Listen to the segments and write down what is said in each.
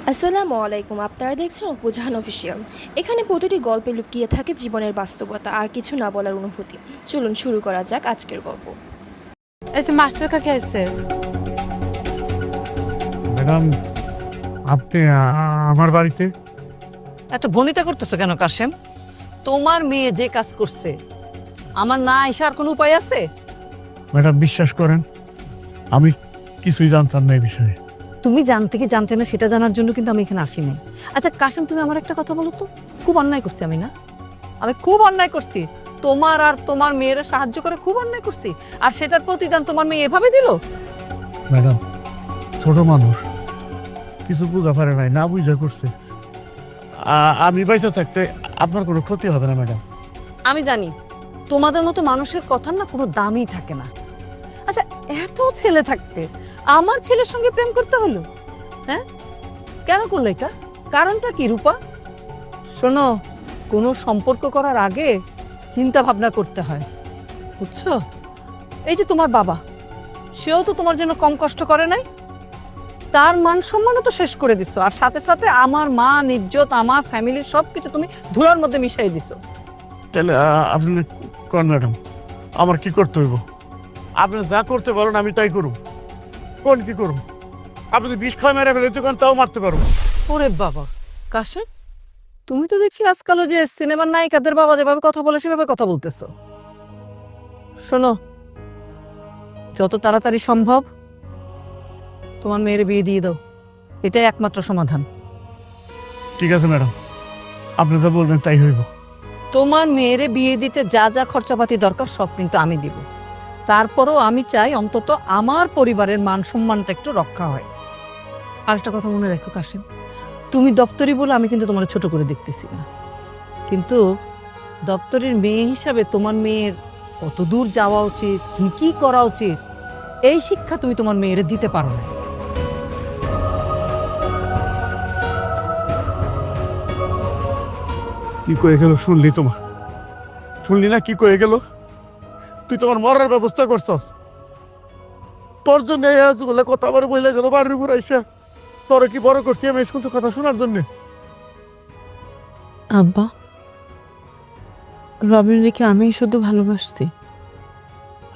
আসসালামু আলাইকুম, আপনারা দেখছেন অপুজাহান অফিসিয়াল। এখানে প্রতিটি গল্পে লুকিয়ে থাকে জীবনের বাস্তবতা আর কিছু না বলার অনুভূতি। চলুন শুরু করা যাক আজকের গল্প। ऐसे मास्टर का क्या हिस्सा है? ম্যাডাম, আপনি আমার বাড়িতে? এত বনিতা করতেছো কেন কাশেম? তোমার মেয়ে যে কাজ করছে, আমার না আসার কোনো উপায় আছে? ম্যাডাম, বিশ্বাস করেন, আমি কিছুই জানতাম না এই বিষয়ে। তুমি জানতে কি জানতে না সেটা জানার জন্য কিন্তু আমি এখানে আসি নাই। আচ্ছা কাশেম, তুমি আমার একটা কথা বলো তো, খুব অন্যায় করছি আমি না? আমি খুব অন্যায় করছি, তোমার আর তোমার মেয়ের সাহায্য করে খুব অন্যায় করছি, আর সেটার প্রতিদান তোমার মেয়ে এভাবে দিল? ম্যাডাম, ছোট মানুষ, কিছু বুঝা পারে নাই, না বুঝা করছে। আমি বাইসা থাকতে আপনার কোনো ক্ষতি হবে না ম্যাডাম। আমি জানি তোমাদের মতো মানুষের কথার না কোনো দামই থাকে না। আচ্ছা, এত ছেলে থাকতে আমার ছেলের সঙ্গে প্রেম করতে হলো? হ্যাঁ, কেন করলো এটা? কারণটা কি রূপা? শোনো, কোনো সম্পর্ক করার আগে চিন্তা ভাবনা করতে হয়, বুঝছো? এই যে তোমার বাবা, সেও তো তোমার জন্য কম কষ্ট করে নাই। তার মান সম্মানও তো শেষ করে দিছো, আর সাথে সাথে আমার মান ইজ্জত, আমার ফ্যামিলির সবকিছু তুমি ধুলার মধ্যে মিশিয়ে দিছো। তাহলে আপনি কোন ম্যাডাম, আমার কি করতে হইব? আপনি যা করতে বলেন আমি তাই করুন। কোন কি করুন? আপনি যদি বিষ খাওয়া মেরে ফেলেছে কোন, তাও মারতে পারবো। ওরে বাবা, কাশেম, তুমি তো দেখছি আজকালও যে সিনেমার নায়িকাদের বাবা যেভাবে কথা বলে সেভাবে কথা বলতেছো। শোনো, যত তাড়াতাড়ি সম্ভব তোমার মেয়ের বিয়ে দিয়ে দাও, এটাই একমাত্র সমাধান। ঠিক আছে ম্যাডাম, আপনি যা বলবেন তাই হইব। তোমার মেয়ের বিয়ে দিতে যা যা খরচাপাতি দরকার সব কিন্তু আমি দিব। তারপরও আমি চাই অন্তত আমার পরিবারের মান সম্মানটা একটু রক্ষা হয়। আরেকটা কথা মনে রাখো কাশেম, তুমি দপ্তরি বলে আমি কিন্তু তোমার ছোট করে দেখতেছি না, কিন্তু দপ্তরের মেয়ে হিসাবে তোমার মেয়ের কত দূর যাওয়া উচিত, কি করা উচিত, এই শিক্ষা তুমি তোমার মেয়ের দিতে পারো না। কি কয়ে গেল শুনলি? শুনলি না কি কয়ে গেল? তুই তোমার মরার ব্যবস্থা করছস। তোর জন্য এই আজগুলো কথা আবার বলে গেল বাড়ির উপর আইসা। তোর কি বড় করছি আমি শুনতে কথা শোনার জন্য? আব্বা, রবিন রেখে আমি শুধু ভালোবাসছি,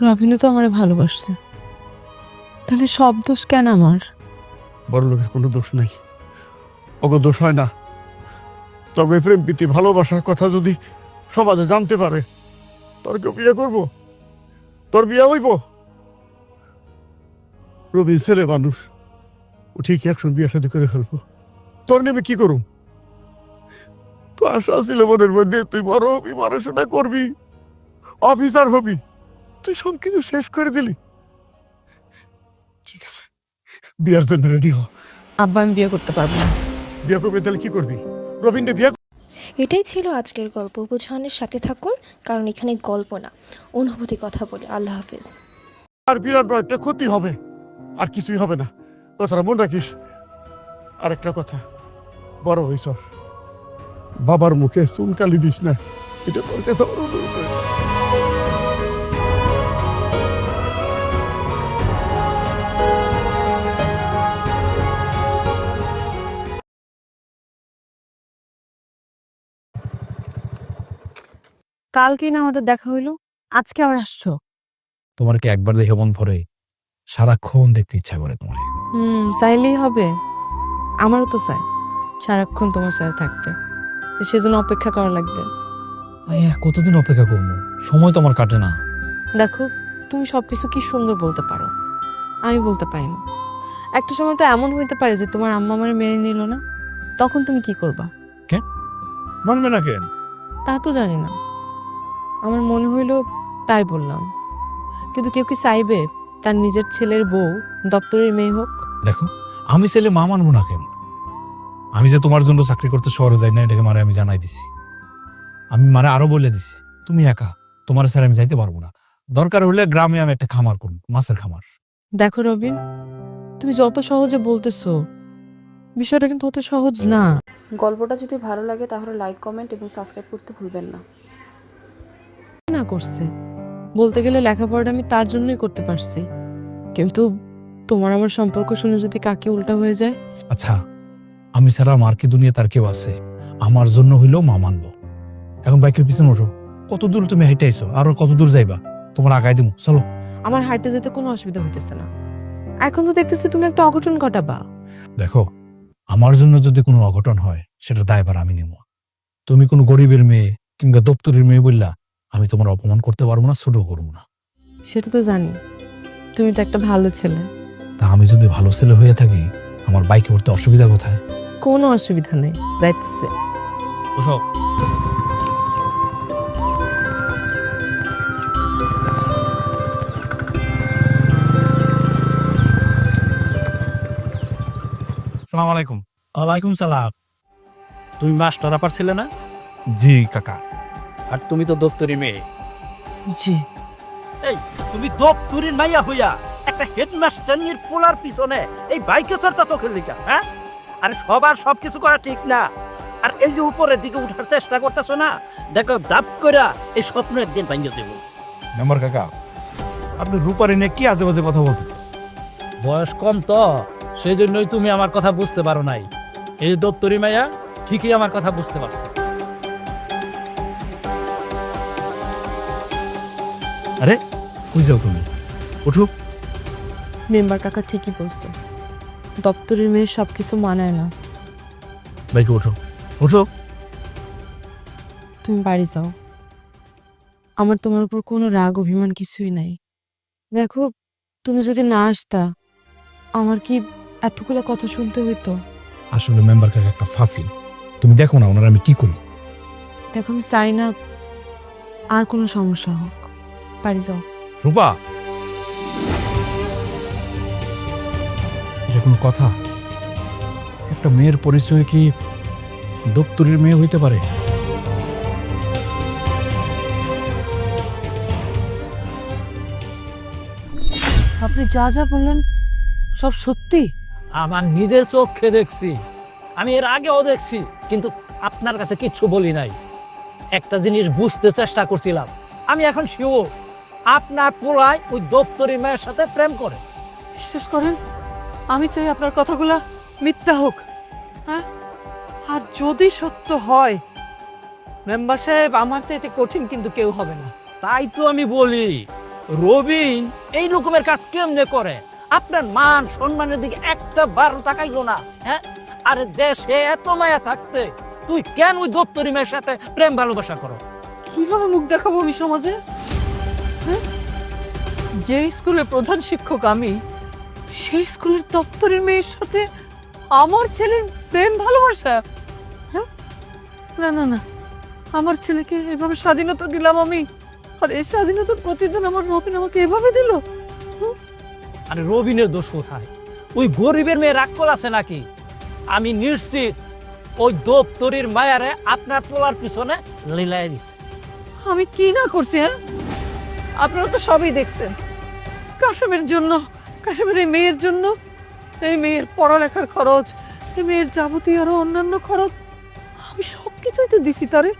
রবিনও তো আমারে ভালোবাসছে, তাহলে সব দোষ কেন আমার? বড় লোকের কোনো দোষ নাই, ওগো দোষ হয় না। তবে প্রেম প্রীতি ভালোবাসার কথা যদি সমাজে জানতে পারে, তোর কেউ বিয়ে করবো? তোর বিয়ে হইব? রবি ছেলে মানুষ, ও ঠিকই একশন বিয়ে শাদী করে ফেলবো। তোর নেমে কি করুম? তো আশা ছিল মনের মধ্যে তুই বড় হবি, পড়াশোনা করবি, অফিসার হবি, তুই সব কিছু শেষ করে দিলি। ঠিক আছে, বিয়ের জন্য রেডি হ। আব্বা, আমি বিয়ে করতে পারবো না। বিয়ে করবি তাহলে কি করবি? রবীন্দ্র বিয়ে এটাই ছিল আজকের গল্প। অপুজাহানের সাথে থাকুন, কারণ এখানে গল্প না, অনুভূতি কথা বলি। আল্লাহ হাফেজ। আর বিরাট বড় একটা ক্ষতি হবে, আর কিছুই হবে না। তাছাড়া মন রাখিস আরেকটা কথা, বড় হইছস, বাবার মুখে চুনকালি দিস না, এটা তোর কাছে আমার অনুরোধ। কালকেই না আমাদের দেখা হইলো, আজকে আবার আসছো? তোমার কি একবার দেখে মন ভরে? সারাক্ষণ দেখতে ইচ্ছা করে তোমার। চাইলেই হবে? আমারও তো চাই সারাক্ষণ তোমার সাথে থাকতে, সেজন্য অপেক্ষা করা লাগবে। ভাইয়া, কতদিন অপেক্ষা করবো? সময় তো আমার কাটে না। দেখো, তুমি সবকিছু কি সুন্দর বলতে পারো, আমি বলতে পারি না। একটা সময় তো এমন হইতে পারে যে তোমার আম্মা আমার মেনে নিল না, তখন তুমি কি করবা? মানবে না কেন? তা তো জানি না, আমার মনে হইলো তাই বললাম। কিন্তু কেউ কি চাইবে তার নিজের ছেলের বউ দপ্তরের মেয়ে হোক? দেখো, আমি ছেলে মা মানবো না কেন? আমি যে তোমার জন্য চাকরি করতে শহরে যাই না, এটাকে মারে আমি জানাই দিছি। আমি মারে আরো বলে দিছি, তুমি একা, তোমার স্যার আমি যাইতে পারবো না। দরকার হলে গ্রামে আমি একটা খামার করবো, মাছের খামার। দেখো রবিন, তুমি যত সহজে বলতেছো, বিষয়টা কিন্তু অত সহজ না। গল্পটা যদি ভালো লাগে তাহলে লাইক, কমেন্ট এবং সাবস্ক্রাইব করতে ভুলবেন না। না করছে বলতে গেলে লেখাপড়াটা আমি তার জন্যই করতে পারছি, কিন্তু তোমার আমার সম্পর্ক শুনে যদি কাকে উল্টা হয়ে যায়। আচ্ছা, আমি ছাড়া আমার কি দুনিয়া তার কেউ আছে? আমার জন্য হইলেও মা মানবো। এখন বাইকের পিছনে ওঠো। কত দূর তুমি হেঁটে আইছো, আরো কত দূর যাইবা? তোমার আগায় দিমু, চলো। আমার হাঁটতে যেতে কোনো অসুবিধা হইতেছে না। এখন তো দেখতেছি তুমি একটা অঘটন ঘটাবা। দেখো, আমার জন্য যদি কোনো অঘটন হয় সেটা দায়ভার আমি নেব। তুমি কোনো গরিবের মেয়ে কিংবা দপ্তরের মেয়ে বললা আমি তোমার অপমান করতে পারবো না, ছোট করবো না। সেটা তো জানি, তুমি তো একটা ভালো ছেলে। তা আমি যদি ভালো ছেলে হয়ে থাকি, আমার বাইকে উঠতে অসুবিধা কোথায়? কোনো অসুবিধা নেই, যাইতেছে। বসো। আসসালামু আলাইকুম। ওয়ালাইকুম সালাম। তুমি মাস্টার আপার ছিলে না? জি কাকা। আর তুমি তো দপ্তরি মেয়ে। জি। এই তুমি দপ্তরির মাইয়া হইয়া একটা হেডমাস্টারের পোলার পিছনে এই বাইকে চড়তা চোখের লিখা, হ্যাঁ? আরে সবার সবকিছু করা ঠিক না। আর এই যে উপরের দিকে উঠার চেষ্টা করতেছো না, দেখো দাপ কইরা এই স্বপ্ন একদিন ভাঙিয়ে দেব। মেম্বার কাকা, আপনি রূপারি নিয়ে কি আজে বাজে কথা বলতেছেন? বয়স কম তো, সেই জন্যই তুমি আমার কথা বুঝতে পারো নাই। এই যে দপ্তরি মাইয়া ঠিকই আমার কথা বুঝতে পারছে। আরে কই যাও তুমি? উঠো। মেম্বার কাকা ঠিকই বলছো, দপ্তরের মেয়ে সবকিছু মানায় না। বাইকে ওঠো, ওঠো। তুমি বাড়ি যাও, আমার তোমার উপর কোনো রাগ অভিমান কিছুই নাই। দেখো, তুমি যদি না আসতা আমার কি এতগুলো কথা শুনতে হইতো? আসলে মেম্বার কাকা একটা ফাসিল। তুমি দেখো না ওনার আমি কি করি। দেখো, আমি চাই না আর কোনো সমস্যা হোক। বাড়ি যাও। রূপা, এটা কোনো কথা? একটা মেয়ের পরিচয় কি দপ্তরের মেয়ে হইতে পারে? আপনি যা যা বললেন সব সত্যি? আমার নিজের চোখে দেখছি, আমি এর আগেও দেখছি, কিন্তু আপনার কাছে কিচ্ছু বলি নাই। একটা জিনিস বুঝতে চেষ্টা করছিলাম। আমি এখন শিওর আপনার পোলায় ওই দপ্তরি মেয়ের সাথে প্রেম করে। বিশ্বাস করেন, আমি চাই আপনার কথাগুলা মিথ্যা হোক। হ্যাঁ, আর যদি সত্য হয়, মেম্বার সাহেব আমার চাইতে কঠিন কিন্তু কেউ হবে না। তাই তো আমি বলি, রবিন এই রকমের কাজ কেমনে করে? আপনার মান সম্মানের দিকে একটা বারো তাকাইলো না, হ্যাঁ? আরে দেশে এত মায়া থাকতে তুই কেন ওই দপ্তরি মেয়ের সাথে প্রেম ভালোবাসা করো? কিভাবে মুখ দেখাবো আমি সমাজে? হ্যাঁ, যে স্কুলের প্রধান শিক্ষক আমি, সেই স্কুলের দপ্তরের মেয়ের সাথে আমার ছেলের প্রেম ভালোবাসা? হ্যাঁ, না না না, আমার ছেলেকে এভাবে স্বাধীনতা দিলাম আমি, আর এই স্বাধীনতার প্রতিদিন আমার রবিন আমাকে এভাবে দিল। আরে রবিনের দোষ কোথায়? ওই গরিবের মেয়ে রাগ আছে নাকি? আমি নিশ্চিত ওই দপ্তরির মায়ারে আপনার পোলার পিছনে লীলাই দিছে। আমি কি না করছি? হ্যাঁ, আপনারা তো সবই দেখছেন। কাশেমের জন্য, কাশেমের এই মেয়ের জন্য, এই মেয়ের পড়ালেখার খরচ, এই মেয়ের যাবতীয় আরো অন্যান্য খরচ, আমি সবকিছুই তো দিছি তারে।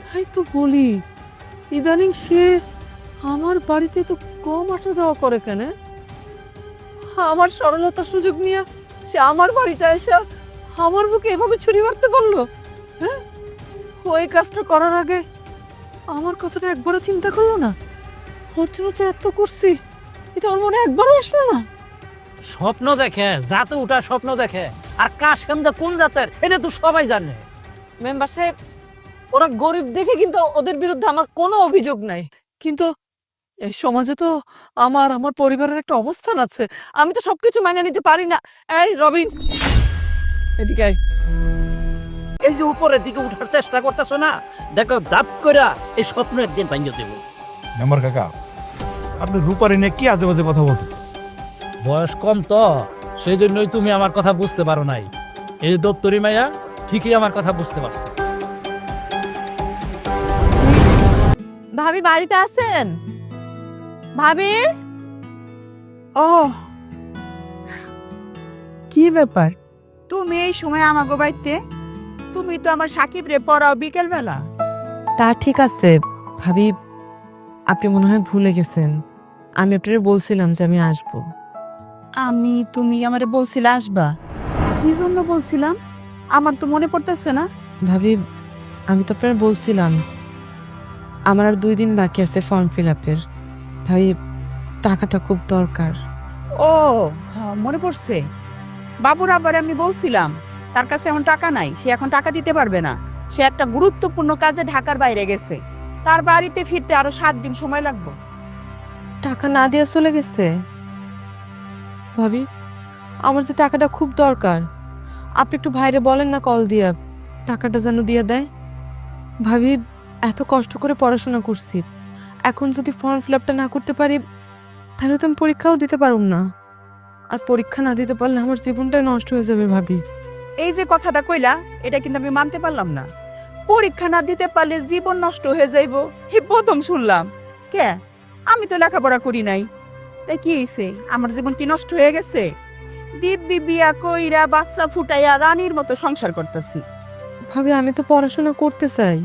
তাই তো বলি, ইদানিং সে আমার বাড়িতে তো কম আসা যাওয়া করে কেন? আমার সরলতার সুযোগ নিয়ে সে আমার বাড়িতে এসে আমার বুকে এভাবে ছুরি মারতে পারলো? হ্যাঁ, ওই কাজটা করার আগে আমার কথাটা একবারও চিন্তা করলো না? ওর জন্য যে এত করছি, এটা ওর মনে একবারও আসলো না? স্বপ্ন দেখে, জাতে উঠা স্বপ্ন দেখে। আর কাশেমদা কোন জাতের এটা তো সবাই জানে। মেম্বার সাহেব, ওরা গরিব দেখে কিন্তু ওদের বিরুদ্ধে আমার কোনো অভিযোগ নাই, কিন্তু এই সমাজে তো আমার আমার পরিবারের একটা অবস্থান আছে। আমি তো সবকিছু মাইনে নিতে পারি না। এই রবিন, এদিকে আয়। এই যে উপরের দিকে উঠার চেষ্টা করতেছো না, দেখো দাপ কইরা এই স্বপ্ন একদিন ভাঙিয়ে দেব। মেম্বার কাকা, আপনি রূপারি নিয়ে কি আজে বাজে কথা বলতেছেন? বয়স কম তো, সেই জন্যই তুমি আমার কথা বুঝতে পারো নাই। এই যে দপ্তরি মাইয়া ঠিকই আমার কথা বুঝতে পারছে। ভাবি বাড়িতে আছেন? ভাবি, ও, কি ব্যাপার? তুমি এই সময় আমাগো বাড়িতে? তুমি তো আমার সাকিব রে পড়াও বিকেল বেলা। তা ঠিক আছে ভাবি, আপনি মনে হয় ভুলে গেছেন। আমি আপনার বলছিলাম যে আমি আসবো। তুমি আমারে বলছিলে আসবা, কি কি জন্য বলছিলাম আমার তো মনে পড়তেছে না। ভাবি, আমি তো আপনার বলছিলাম আমার আর 2 দিন বাকি আছে ফর্ম ফিল আপের। ভাবি, টাকাটা খুব দরকার। ও হ্যাঁ, মনে পড়ছে। বাবুর আবার আমি বলছিলাম তার কাছে এখন টাকা নাই, সে এখন টাকা দিতে পারবে না। সে একটা গুরুত্বপূর্ণ কাজে ঢাকার বাইরে গেছে, তার বাড়িতে ফিরতে আরো 7 দিন সময় লাগবে। টাকা না দিয়ে চলে গেছে? ভাবি, আমার যে টাকাটা খুব দরকার, আপনি একটু ভাইরে বলেন না কল দিয়া টাকাটা যেন দিয়ে দেয়। ভাবি, এত কষ্ট করে পড়াশোনা করছি, এখন যদি ফর্ম ফিল আপটা না করতে পারি তাহলে তো আমি পরীক্ষাও দিতে পারুম না। আর পরীক্ষা না দিতে পারলে আমার জীবনটাই নষ্ট হয়ে যাবে ভাবি। এই যে কথাটা কইলা, এটা কিন্তু আমি মানতে পারলাম না। পরীক্ষা না দিতে পারলে জীবন নষ্ট হয়ে যাইব, হে প্রথম শুনলাম। কে? আমি তো লেখাপড়া করি নাই, তাই কি হইছে? আমার জীবন কি নষ্ট হয়ে গেছে? দিব্যি বিয়া কইরা বাচ্চা ফুটাইয়া রানীর মতো সংসার করতেছি। ভাবি, আমি তো পড়াশোনা করতে চাই,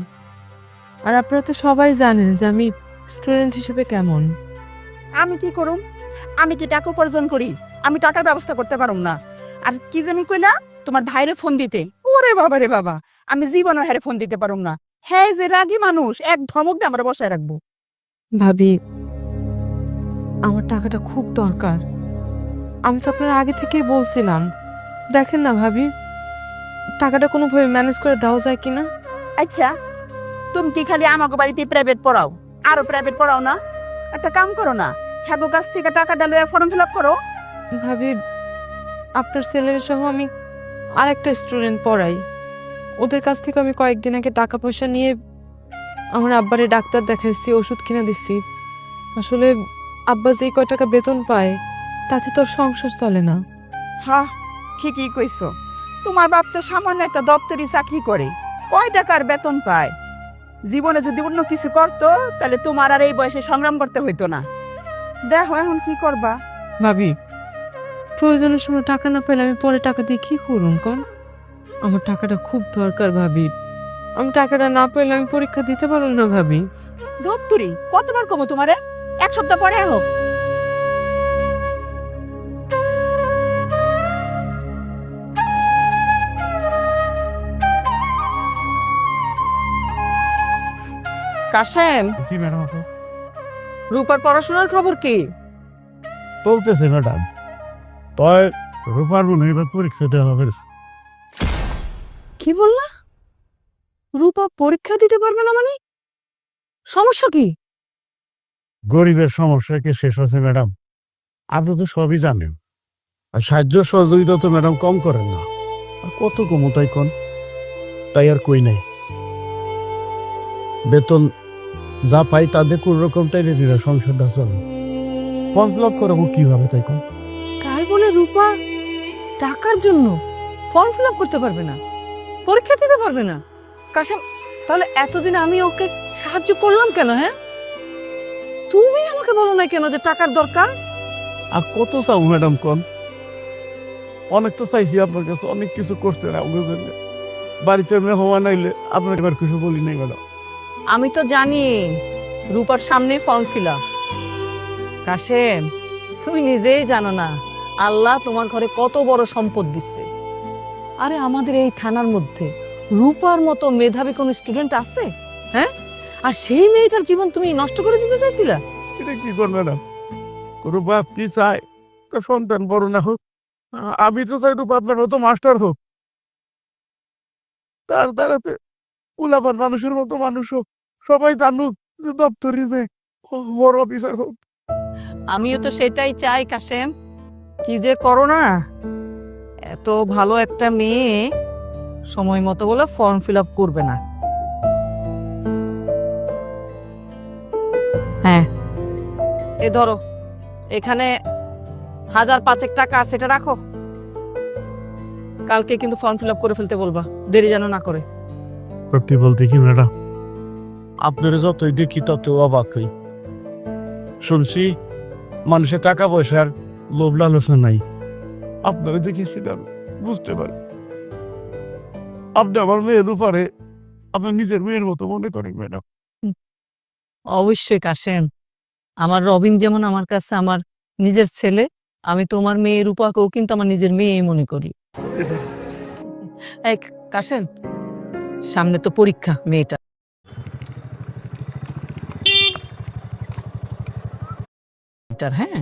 আর আপনারা তো সবাই জানেন যে আমি স্টুডেন্ট হিসেবে কেমন। আমি কি করুম? আমি কি টাকা উপার্জন করি? আমি টাকার ব্যবস্থা করতে পারুম না। আর কি জানি কইলা, তোমার ভাইরে ফোন দিতে? ওরে বাবা রে বাবা, আমি জীবনও হেরে ফোন দিতে পারুম না। হ্যাঁ, যে রাগী মানুষ, এক ধমক দিয়ে আমরা বসায় রাখবো। ভাবি, আমার টাকাটা খুব দরকার। আমি তো আপনার আগে থেকেই বলছিলাম। দেখেন না ভাবি, টাকাটা কোনোভাবে ম্যানেজ করে দেওয়া যায় কিনা। আচ্ছা, তুমি কি খালি আমাকে বাড়িতে প্রাইভেট পড়াও? আরো প্রাইভেট পড়াও না? একটা কাম করো না, হ্যাঁ কাছ থেকে টাকাটা লয়ে ফর্ম ফিল আপ করো। ভাবি, আপনার ছেলের সহ আমি আর একটা স্টুডেন্ট পড়াই, ওদের কাছ থেকে আমি কয়েকদিন আগে টাকা পয়সা নিয়ে আমার আব্বারে ডাক্তার দেখাইছি, ওষুধ কিনে দিচ্ছি। আসলে আব্বা যেই কয় টাকা বেতন পায় তাতে তোর সংসার চলে না। হ্যাঁ, ঠিকই কইছো। তোমার বাপ তো সামান্য একটা দপ্তরি চাকরি করে, কয় টাকার বেতন পায়? জীবনে যদি অন্য কিছু করতো তাহলে তোমার আর এই বয়সে সংগ্রাম করতে হইতো না। দেখো এখন কি করবা। ভাবি, প্রয়োজনের সময় টাকা না পেলে আমি পরে টাকা দিয়ে কি করুন কন? আমার টাকাটা খুব দরকার ভাবি। আমি টাকাটা না পেলে আমি পরীক্ষা দিতে পারুন না ভাবি। দপ্তরি কতবার কমো তোমারে? 1 সপ্তাহ পরে হোক। কাশেম, জি ম্যাডাম। রূপার পড়াশোনার খবর কি? বলতেছে ম্যাডাম, তয় রূপার মনে এবার পরীক্ষা দেওয়া হবে। কি বললা? রূপা পরীক্ষা দিতে পারবে না মানে? সমস্যা কি? গরিবের সমস্যা কি শেষ হচ্ছে ম্যাডাম? আপনি তো সবই জানেন। আর সাহায্য সহযোগিতা তো ম্যাডাম কম করেন না। আর কত কমো তাই কন? তাই আর কই নাই। বেতন যা পাই তাদের কোন রকম টাইনে দিলে সংসারটা চলে। 5 লক্ষ রাখবো কিভাবে তাই কন? তাই বলে রূপা টাকার জন্য ফর্ম ফিল আপ করতে পারবে না, পরীক্ষা দিতে পারবে না? কাশেম, তাহলে এতদিন আমি ওকে সাহায্য করলাম কেন? হ্যাঁ, তুমি আমাকে বলো না কেন যে টাকার দরকার? আর কত চাও ম্যাডাম কন? অনেক তো চাইছি আপনার কাছে, অনেক কিছু করছেন আমাদের জন্য। বাড়িতে মেহমান আইলে আপনাকে এবার কিছু বলি নাই ম্যাডাম। আমি তো জানি রূপার সামনে ফর্ম ফিল আপ। কাশেম, তুমি নিজেই জানো না আল্লাহ তোমার ঘরে কত বড় সম্পদ দিচ্ছে। আরে আমাদের এই থানার মধ্যে রূপার মতো মেধাবী কোন স্টুডেন্ট আছে? হ্যাঁ, আর সেই মেয়েটার জীবন তুমি নষ্ট করে দিতে চাইছিলা? এটা কি কর ম্যাডাম? রূপা কি চায় তো সন্তান বড় না হোক। আমি তো চাই রূপা আপনার মতো মাস্টার হোক, তার দ্বারাতে উলাবান মানুষের মতো মানুষ হোক, সবাই জানুক যে দপ্তরের মেয়ে বড় অফিসার হোক। আমিও তো সেটাই চাই কাশেম। কি যে করো না, এত ভালো একটা মেয়ে সময় মতো বলে ফর্ম ফিল আপ করবে না। হ্যাঁ, এ ধরো, এখানে 1005 টাকা আছে, এটা রাখো। কালকে কিন্তু ফর্ম ফিল আপ করে ফেলতে বলবা, দেরি যেন না করে। সত্যি বলতে কি ম্যাডাম, আপনার যতই দেখি তত অবাক হই। শুনছি মানুষের টাকা পয়সার লোভ লালসা নাই, আপনারা দেখি সেটা বুঝতে পারি। আপনি আমার মেয়ের উপরে আপনার নিজের মেয়ের মতো মনে করেন ম্যাডাম। অবশ্যই কাশেম, আমার রবিন যেমন আমার কাছে আমার নিজের ছেলে, আমি তোমার মেয়ে রূপাকেও কিন্তু আমার নিজের মেয়ে মনে করি। এই কাশেম, সামনে তো পরীক্ষা মেয়েটা। হ্যাঁ,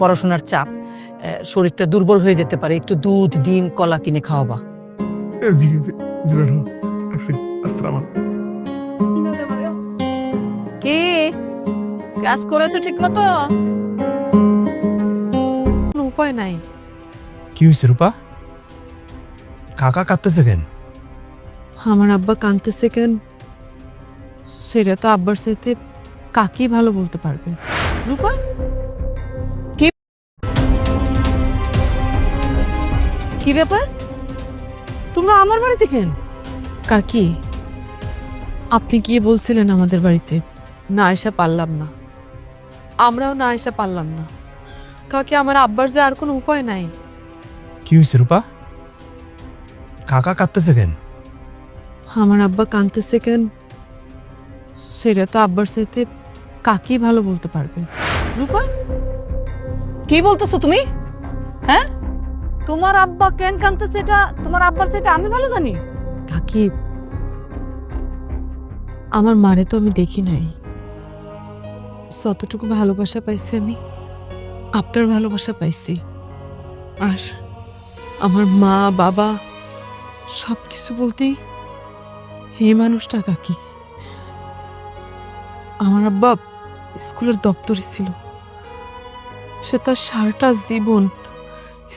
পড়াশোনার চাপ, শরীরটা দুর্বল হয়ে যেতে পারে, একটু দুধ ডিম কলা কিনে খাওয়াবা। জি জি আসসালাম। কে ক্লাস করেছো ঠিক মতো? কোনো উপায় নাই। কি হয়েছে রূপা? কাকা কাঁদতেছে কেন? আমার আব্বা কাঁদতেছে কেন সেটা তো আব্বার সাথে কাকি ভালো বলতে পারবে। রূপা, কি ব্যাপার? তোমরা আমার বাড়িতে কেন? কাকি, আপনি গিয়ে বলছিলেন আমাদের বাড়িতে, না এসে পারলাম না, আমরাও না এসে পারলাম না। কাকি, আমার আব্বার যে আর কোনো উপায় নাই। কি হয়েছে রূপা? কাকা কাঁদতেছে কেন? আমার আব্বা কাঁদতেছে কেন সেটা তো আব্বার সাথে কাকি ভালো বলতে পারবে। রূপা, কি বলতেছো তুমি? হ্যাঁ, তোমার আব্বা কেন কাঁদতেছে এটা তোমার আব্বার চাইতে আমি ভালো জানি। কাকি, আমার মারে তো আমি দেখি নাই, যতটুকু ভালোবাসা পাইছি আমি আপনার ভালোবাসা পাইছি। আর আমার মা বাবা সব কিছু বলতেই এই মানুষটা কাকি। আমার আব্বা স্কুলের দপ্তরে ছিল, সে তার সারাটা জীবন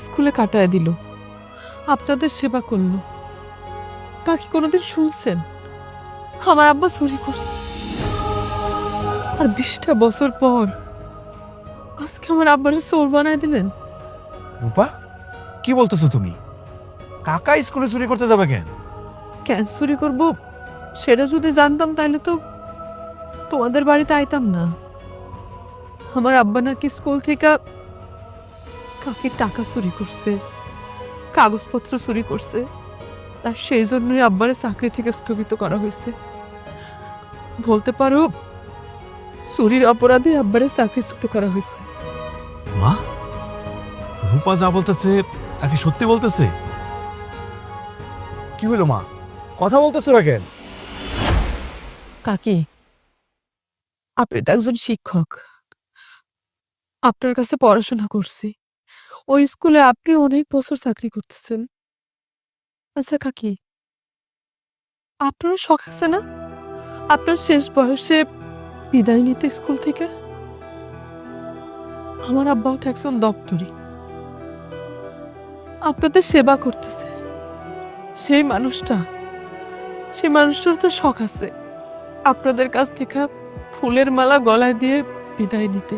স্কুলে কাটায় দিল, আপনাদের সেবা করলো। তা কি কোনোদিন শুনছেন আমার আব্বা চুরি করছে? আর 20টা বছর পর আজকে আমার আব্বারে চোর বানায় দিলেন। রূপা, কি বলতেছো তুমি? কাকা স্কুলে চুরি করতে যাবে কেন? কেন চুরি করবো সেটা যদি জানতাম তাহলে তো তোমাদের বাড়িতে আইতাম না। আমার আব্বা নাকি স্কুল থেকে কাকির টাকা চুরি করছে, কাগজপত্র চুরি করছে, আর সেই জন্যই আব্বারে চাকরি থেকে স্থগিত করা হয়েছে। বলতে পারো চুরির অপরাধে আব্বারে চাকরিচ্যুত করা হয়েছে। মা, রূপা যা বলতেছে তাকে সত্যি বলতেছে? কি হলো মা, কথা বলতেছো না কেন? কাকি, আপনি তো একজন শিক্ষক, আপনার কাছে পড়াশোনা করছি, ওই স্কুলে আপনি অনেক বছর চাকরি করতেছেন। আচ্ছা কাকি, আপনারও শখ আছে না আপনার শেষ বয়সে বিদায় নিতে স্কুল থেকে? আমার আব্বাও তো একজন দপ্তরি, আপনাদের সেবা করতেছে। সেই মানুষটার তো শখ আছে আপনাদের কাছ থেকে ফুলের মালা গলায় দিয়ে বিদায় নিতে।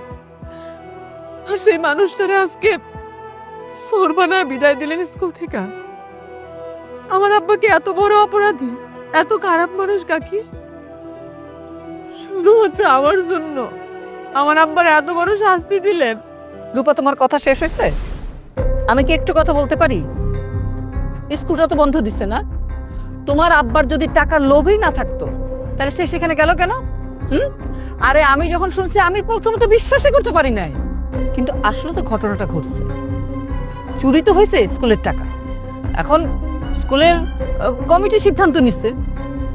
আর সেই মানুষটারে আজকে চোর বানায় বিদায় দিলেন স্কুল থেকে। আমার আব্বাকে এত বড় অপরাধী, এত খারাপ মানুষ কাকি? শুধুমাত্র আমার জন্য আমার আব্বার এত বড় শাস্তি দিলেন। রূপা, তোমার কথা শেষ হয়েছে? আমি কি একটু কথা বলতে পারি? স্কুলটা তো বন্ধ দিছে না? তোমার আব্বার যদি টাকার লোভই না থাকতো তাহলে সে সেখানে গেল কেন? আরে আমি যখন শুনছি আমি প্রথমত বিশ্বাসই করতে পারি নাই, কিন্তু আসলে তো ঘটনাটা ঘটছে। চুরি তো হয়েছে স্কুলের টাকা, এখন স্কুলের কমিটি সিদ্ধান্ত নিচ্ছে,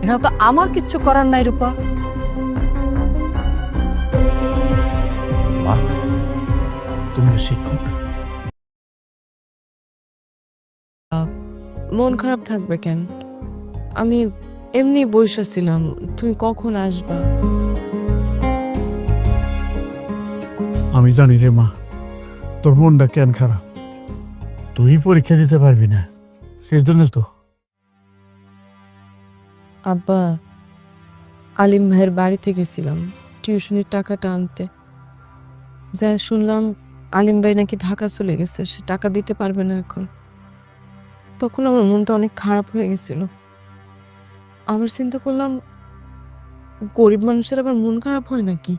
এখানে তো আমার কিচ্ছু করার নাই। রূপা, মা, তুমি না শিক্ষক? মন খারাপ থাকবে কেন? আমি এমনি বসেছিলাম, তুমি কখন আসবা? আমি জানি রে মা, তোর মনটা কেন খারাপ। তুই পরীক্ষা দিতে পারবি না, সেই জন্য তো। আব্বা, আলিম ভাইয়ের বাড়িতে গেছিলাম টিউশনির টাকাটা আনতে, যা শুনলাম আলিম ভাই নাকি ঢাকা চলে গেছে, সে টাকা দিতে পারবে না এখন। তখন আমার মনটা অনেক খারাপ হয়ে গেছিল। আবার চিন্তা করলাম, গরিব মানুষের আবার মন খারাপ হয় নাকি?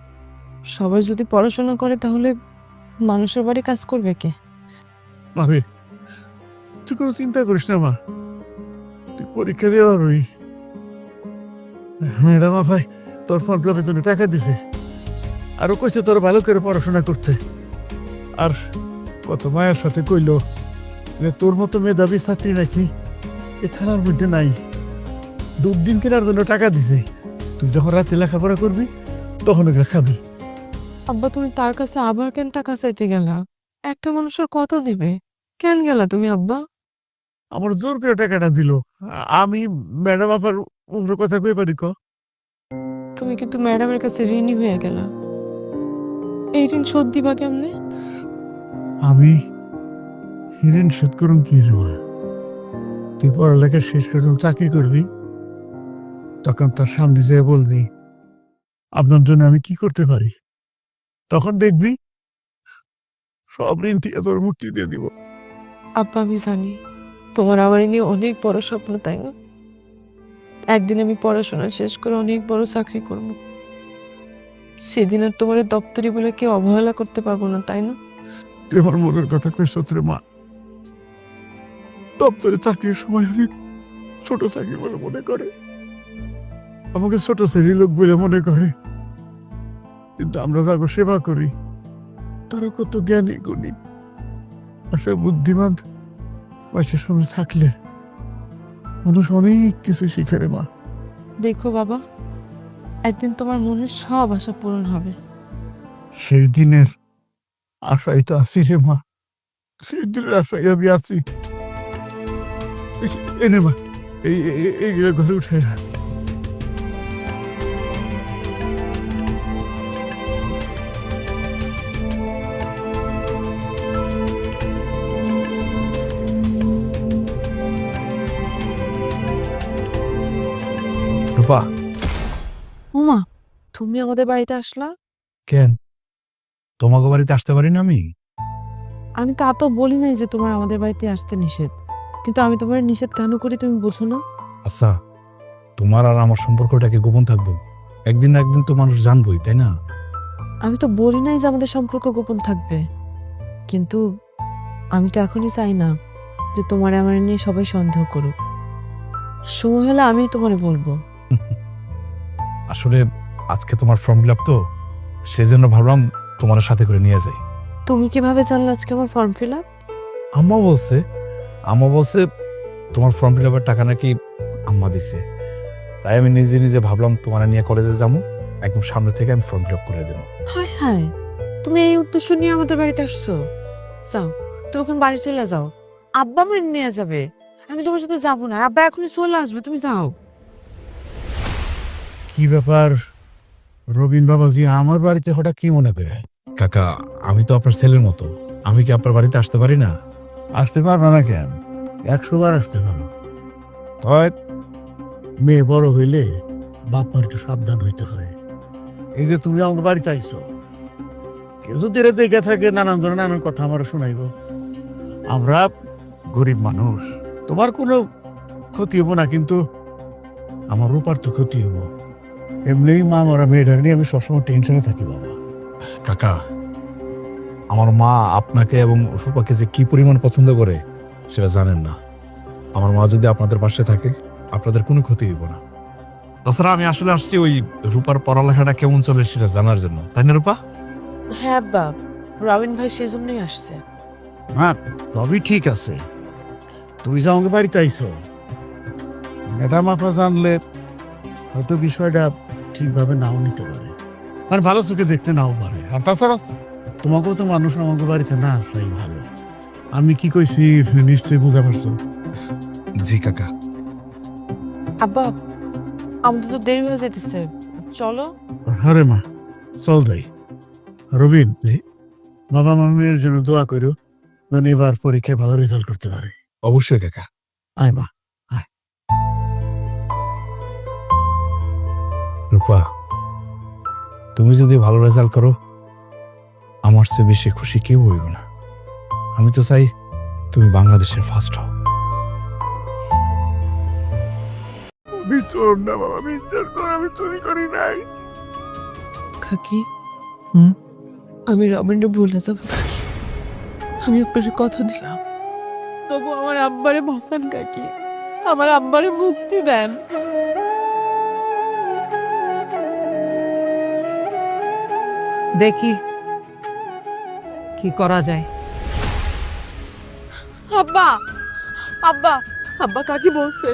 সবাই যদি পড়াশোনা করে তাহলে মানুষের বাড়ি কাজ করবে কে? মারে, তুই কোনো চিন্তা করিস না মা, তুই পরীক্ষা দিয়ে পারবি। ম্যাডাম ভাই তোর ফর্ম ফিল আপের জন্য টাকা দিছে, আরো কইছে তোর ভালো করে পড়াশোনা করতে। আর কত মায়ের সাথে কইলো যে তোর মতো মেধাবী ছাত্রী নাকি এ থানার মধ্যে নাই। দুধ ডিম কেনার জন্য টাকা দিছে, তুই যখন রাতে লেখাপড়া করবি তখন ওগুলো খাবি। আব্বা তুমি তার কাছে আবার কেন টাকা চাইতে গেলা? একটা মানুষের কত দিবে? কেন গেলা তুমি আব্বা? আমার জোর করে টাকাটা দিল। আমি ম্যাডাম আবার ওর কথা কই পারি ক? তুমি কিন্তু ম্যাডামের কাছে ঋণী হয়ে গেলা। এই ঋণ শোধ দিবা কেমনে? আমি ঋণ শোধ করুন কি রুয়া? তুই পড়ালেখা শেষ করে যখন চাকরি করবি তখন তোর সামনে যেয়ে বলবি আপনার জন্য আমি কি করতে পারি, তখন দেখবি সব ঋণ থেকে তোর মুক্তি দিয়ে দিব। আব্বা আমি জানি তোমার আমার নিয়ে অনেক বড় স্বপ্ন, তাই না? একদিন আমি পড়াশোনা শেষ করে অনেক বড় চাকরি করব। সেদিন আর তোমার দপ্তরি বলে কেউ অবহেলা করতে পারবো না, তাই না? তুই আমার মনের কথা কই সত্রে মা। দপ্তরে চাকরির সময় আমি ছোট চাকরি বলে মনে করে, আমাকে ছোট শ্রেণীর লোক বলে মনে করে, কিন্তু আমরা যাকে সেবা করি তারা কত জ্ঞানী গুণী আসলে বুদ্ধিমান বয়সের সময় থাকলে মানুষ অনেক কিছু শিখে রে মা। দেখো বাবা, একদিন তোমার মনের সব আশা পূরণ হবে। সেই দিনের আশাই তো আছি রে মা, সেই দিনের আশাই আমি আছি। এনে মা এইগুলো ঘরে উঠে রূপা, ওমা, তুমি আমাদের বাড়িতে আসলা? কেন তোমাকে বাড়িতে আসতে পারি না আমি? আমি তা তো বলি নাই যে তোমার আমাদের বাড়িতে আসতে নিষেধ, কিন্তু আমি তোমার নিষেধ কেন করি তুমি বোঝো না? আচ্ছা, তোমার আর আমার সম্পর্কটাকে গোপন থাকবো? একদিন না একদিন তো মানুষ জানবই, তাই না? আমি তো বলি নাই যে আমাদের সম্পর্ক গোপন থাকবে, কিন্তু আমি তো এখনই চাই না যে তোমার আমার নিয়ে সবাই সন্দেহ করুক। সময় হলে আমি তোমারে বলবো। আসলে আজকে তোমার ফর্ম ফিল আপ তো, সেই জন্য ভাবলাম তোমার সাথে করে নিয়ে যাই। তুমি কিভাবে জানলে আজকে আমার ফর্ম ফিল আপ? আম্মা বলছে তোমার ফর্ম ফিল আপের টাকা নাকি আম্মা দিছে, তাই আমি নিজে নিজে ভাবলাম তোমার নিয়ে কলেজে যাবো, একদম সামনে থেকে আমি ফর্ম ফিল আপ করে দেবো। হায় হায়, তুমি এই উদ্দেশ্য নিয়ে আমাদের বাড়িতে আসছো? যাও, তুমি এখন বাড়ি চলে যাও, আব্বা আমার নিয়ে যাবে। আমি তোমার সাথে যাবো না, আব্বা এখনই চলে আসবে, তুমি যাও। কি ব্যাপার রবিন বাবাজি আমার বাড়িতে হঠাৎ কি মনে করে? কাকা, আমি তো আপনার ছেলের মতো, আমি কি আপনার বাড়িতে আসতে পারি না? আসতে পারবে না কেন? 100 বার আসতে পারো। তয় মেয়ে বড় হইলে বাপ মার একটু সাবধান হইতে হয়। এই যে তুমি আমার বাড়িতে আইছো, কেউ যদি এরা দেখে থাকে নানান ধরনের নানান কথা আমার শোনাইব। আমরা গরিব মানুষ, তোমার কোনো ক্ষতি হবো না, কিন্তু আমার রূপার তো ক্ষতি হবো। এমনি মা মারা মেয়েটার নিয়ে আমি সবসময় টেনশনে থাকি বাবা। কাকা, আমার মা আপনাকে এবং রূপাকে যে কি পরিমাণ পছন্দ করে সেটা জানেন না। আমার মা যদি আপনাদের পাশে থাকে আপনাদের কোনো ক্ষতি হইব না। তাছাড়া আমি আসলে আসছি ওই রূপার পড়ালেখাটা কেমন চলে সেটা জানার জন্য, তাই না রূপা? হ্যাঁ বাপ, রবিন ভাই সেজন্যই আসছে। হ্যাঁ সবই ঠিক আছে, তুমি যে আমাকে বাড়িতে আইছো, ম্যাডাম আপা জানলে হয়তো বিষয়টা ঠিকভাবে নাও নিতে পারে, মানে ভালো চোখে দেখতে নাও পারে। আর তাছাড়া তোমাকেও তো মানুষ আমাকে বাড়িতে না আসাই ভালো। আমি কি কইছি নিশ্চয়ই বুঝতে পারছো? জি কাকা। আব্বা, আমাদের তো দেরি হয়ে যেতেছে, চলো। আরে মা চল যাই। রবিন, জি। বাবা মামির জন্য দোয়া করো যেন এবার পরীক্ষায় ভালো রেজাল্ট করতে পারে। অবশ্যই কাকা। আয় মা। রূপা, তুমি যদি ভালো রেজাল্ট করো আমার চেয়ে বেশি খুশি কেউ হইব না। আমি তো চাই তুমি বাংলাদেশের ফার্স্ট হও। আমি চোর না বাবা, বিচার কর, আমি চুরি করি নাই। কাকি, আমি রবিনকে ভুলে যাবো কাকি, আমি আপনার কথা দিলাম। তবু আমার আব্বারে বাঁচান কাকি, আমার আব্বারে মুক্তি দেন। দেখি কি করা যায়। আব্বা, আব্বা, আব্বা কাকি বলছে,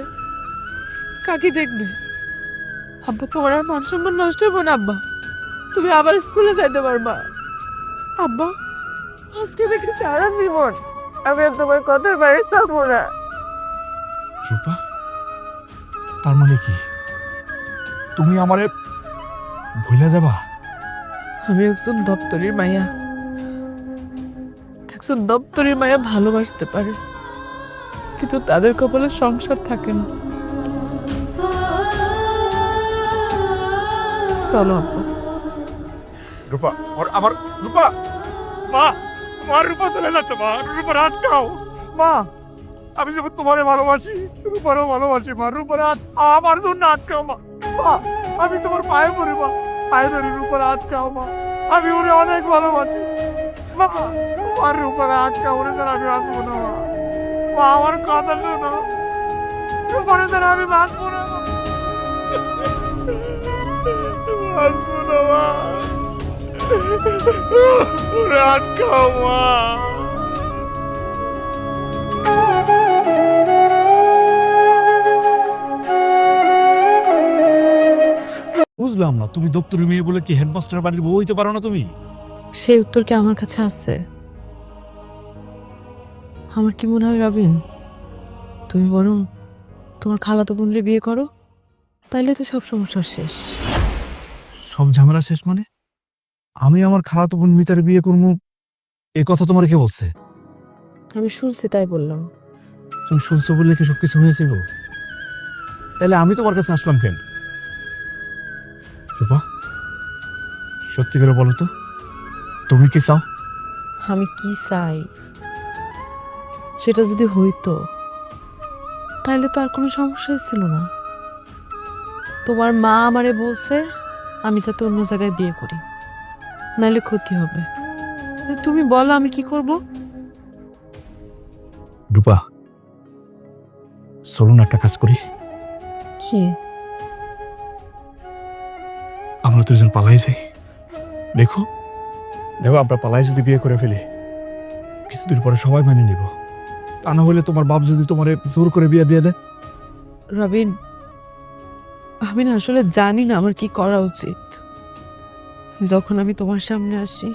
কাকি দেখবে। আব্বা তোমার আর মান সম্মান নষ্ট হবো না আব্বা, তুমি আবার স্কুলে যাইতে পারবা। আব্বা আজকে দেখি সারা জীবন আমি আর তোমার কথার বাইরে থাকবো না। রূপা, তার মানে কি তুমি আমারে ভুলে যাবা? আমি একজন দপ্তরের মাইয়া, একজন দপ্তরের মাইয়া ভালোবাসতে পারে, কিন্তু তাদের কপালে সংসার থাকে না। চলো আব্বা। রূপা আমার রূপা, মা মা রূপা চলে যাচ্ছে, মা রূপার আটকাও। মা আমি যেমন তোমারে ভালোবাসি রূপারও ভালোবাসি, মা রূপার আমার জন্য আটকাও মা। মা আমি তোমার পায়ে পড়ি, মা পায়ে ধরি, রূপার আটকাও মা, আমি ওরে অনেক ভালোবাসি। মা আর রূপার আটকাও, ওরে স্যার আমি আসবো না মা। মা আমার কথা শোনো, রূপারে স্যার আমি বাঁচবো না মা, বাঁচবো না মা, ওরে আটকাও মা। বুঝলাম না, তুমি দপ্তরি মেয়ে বলে কি হেডমাস্টার বাড়ির বউ হইতে পারো না তুমি? সেই উত্তর কি আমার কাছে আছে? আমার কি মনে হয় রবিন, তুমি বরং তোমার খালাতো বোনরে বিয়ে করো, তাইলে তো সব সমস্যা শেষ। সব ঝামেলা শেষ মানে? আমি আমার খালাতো বোন মিতার বিয়ে করবো, এ কথা তোমার কে বলছে? আমি শুনছি তাই বললাম। তুমি শুনছো বললে কি সবকিছু হয়েছে গো? তাহলে আমি তোমার কাছে আসলাম কেন? রূপা, সত্যি করে বলো তো, তুমি কি চাও? আমি কি চাই সেটা যদি হইতো তাহলে তো আর কোনো সমস্যাই ছিল না। তোমার মা আমারে বলছে আমি যাতে অন্য জায়গায় বিয়ে করি, নাহলে ক্ষতি হবে। তুমি বলো আমি কি করব? রূপা, চলুন একটা কাজ করি, কি? আমরা দুজন পালাই যাই। দেখো দেখো আমরা পালাই যদি বিয়ে করে ফেলি, কিছুদিন পরে সবাই মেনে নিব। তা না হলে তোমার বাপ যদি তোমার জোর করে বিয়ে দিয়ে দেয়। রবিন, আমি না আসলে জানি না আমার কি করা উচিত। যখন আমি তোমার সামনে আসি,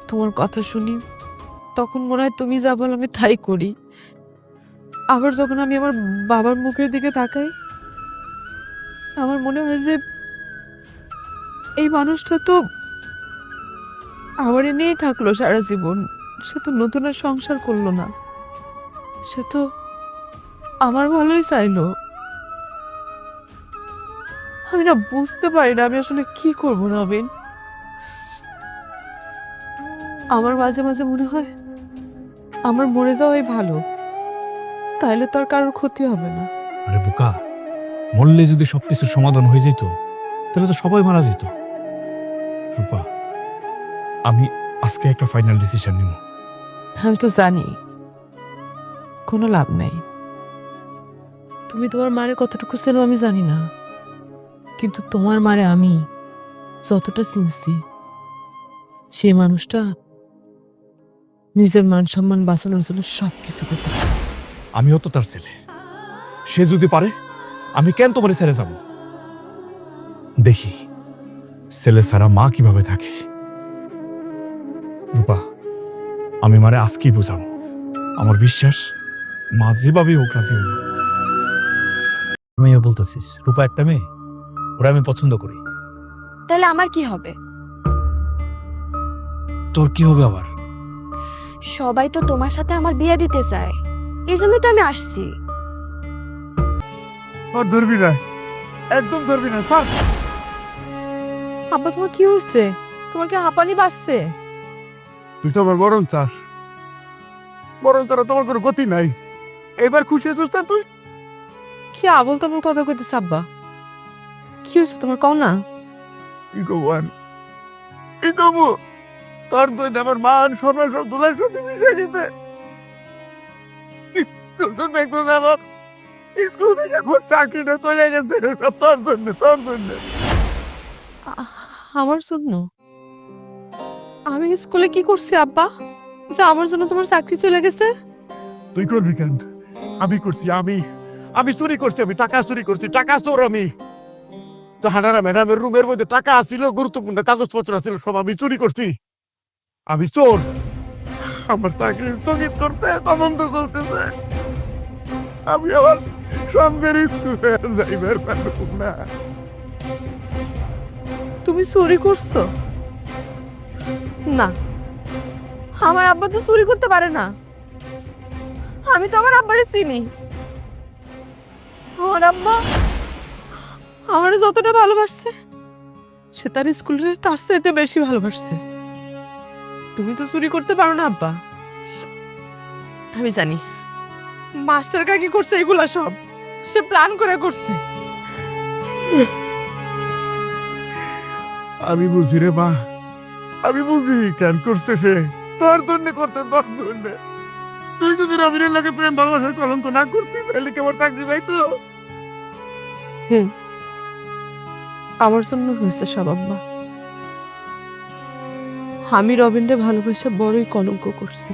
তোমার কথা শুনি, তখন মনে হয় তুমি যা বলো আমি তাই করি। আবার যখন আমি আমার বাবার মুখের দিকে তাকাই, আমার মনে হয় যে এই মানুষটা তো আমার নিয়েই থাকলো সারা জীবন, সে তো নতুন আর সংসার করলো না, সে তো আমার ভালোই চাইলো। আমি না বুঝতে পারি না আমি আসলে কি করব রবিন। আমার মাঝে মাঝে মনে হয় আমার মরে যাওয়াই ভালো, তাইলে তো আর কারোর ক্ষতি হবে না। আরে বোকা, মরলে যদি সবকিছুর সমাধান হয়ে যেত তাহলে তো সবাই মারা যেত। রূপা, আমি আজকে একটা ফাইনাল ডিসিশন নিব। আমি তো জানি কোনো লাভ নাই। তুমি তোমার মারে কতটুকু চেনো আমি জানি না, কিন্তু তোমার মারে আমি যতটা চিনছি, সে মানুষটা নিজের মান সম্মান বাঁচানোর জন্য সবকিছু করতে পারে। আমিও তো তার ছেলে, সে যদি পারে আমি কেন তোমার ছেড়ে যাব? দেখি ছেলে ছাড়া মা কিভাবে থাকে। রূপা, আমি মারে আজকেই বুঝাবো, আমার বিশ্বাস মা যেভাবে হোক রাজি হইব। মেয়ে বলতেছিস, রূপা একটা মেয়ে, ওরা আমি পছন্দ করি। তাহলে আমার কি হবে? তোর কি হবে আবার? সবাই তো তোমার সাথে আমার বিয়ে দিতে চায়, এই জন্যই তো আমি আসছি। আর ধরবি না, একদম ধরবি না, ফাক। আব্বা তোমার কি হচ্ছে? তোমার কি হাঁপানি বাসছে? তুই তো আমার মরণ চাস, মরণ ছাড়া তোমার কোনো গতি নাই। এবার খুশি হয়েছিস না তুই? কি আবল তাবল কথা কইতেছ আব্বা? কি হয়েছে তোমার, কও না? কি করবো আর, কি করবো? তোর তুই আমার মান সম্মান সব দোলার সাথে মিশে গেছে। দেখতো না আমার স্কুল থেকে আমার চাকরিটা চলে গেছে, সব তোর জন্য, তোর জন্য। আমার জন্য? আমি স্কুলে কি করছি আব্বা যে আমার জন্য তোমার চাকরি চলে গেছে? তুই করবি কেন? আমি করছি, আমি চুরি করছি, আমি টাকা চুরি করছি, টাকা চোর আমি। তো হানারা ম্যাডামের রুমের মধ্যে টাকা আসিল, গুরুত্বপূর্ণ কাগজপত্র আসিল, সব আমি চুরি করছি। আমি চোর। আমার চাকরি স্থগিত করতে তদন্ত চলতেছে। আমি আবার সঙ্গের স্কুলে যাইবার পারব না। তুমি চুরি করছো? না, আমার আব্বা তো চুরি করতে পারে না। আমি তো আমার আব্বারে চিনি। আমার আব্বা আমার যতটা ভালোবাসছে, সে তার স্কুলে তার চাইতে বেশি ভালোবাসছে। তুমি তো চুরি করতে পারো না আব্বা। আমি জানি মাস্টার কাকি করছে এগুলা সব, সে প্ল্যান করে করছে। আমি বুঝি রে মা, আমি বুঝি কেন করছে সে। তোর জন্য করতে, তোর জন্য। তুই যদি রবিনের লাগে প্রেম ভালোবাসার কলঙ্ক না করতি তাহলে কেমন চাকরি যাইতো? আমার জন্য হয়েছে সব আব্বা। আমি রবিনরে ভালোবেসে বড়ই কলঙ্ক করছি।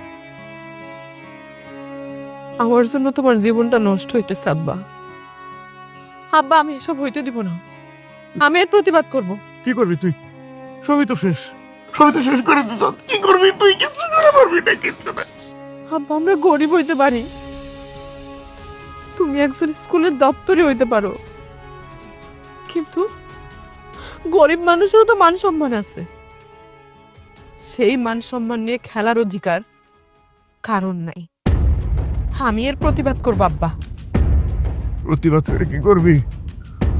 আমার জন্য তোমার জীবনটা নষ্ট হইতেছে আব্বা। আব্বা, আমি এসব হইতে দিব না। আমি এর প্রতিবাদ করব। কি করবি তুই? সবই তো শেষ, সবই তো শেষ করে দিত। কি করবি তুই? কিছু করে পারবি না, কিছু না। আব্বা, আমরা গরিব হইতে পারি, তুমি একজন স্কুলের দপ্তরে হইতে পারো, কিন্তু গরিব মানুষেরও তো মান সম্মান আছে। সেই মান সম্মান নিয়ে খেলার অধিকার কারণ নাই। আমি এর প্রতিবাদ করবো আব্বা। প্রতিবাদ করে কি করবি?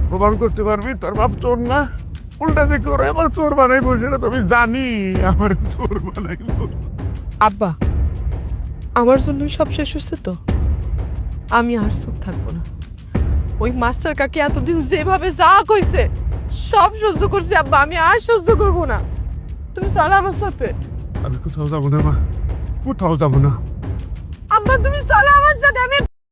প্রমাণ করতে পারবি তোর বাপ চোর না? উল্টা যে করে আমার চোর বানাইবো সেটা তো আমি জানি। আমার চোর বানাইবো। আব্বা, আমার জন্যই সব শেষ হচ্ছে তো। আমি আর চুপ থাকবো না। ওই মাস্টার কাকি এতদিন যেভাবে যা কইছে সব সহ্য করছি আব্বা, আমি আর সহ্য করবো না। তুমি চলো আমার সাথে। আমি কোথাও যাবো না মা, কোথাও যাবো না। আব্বা, তুমি চলো আমার সাথে। আমি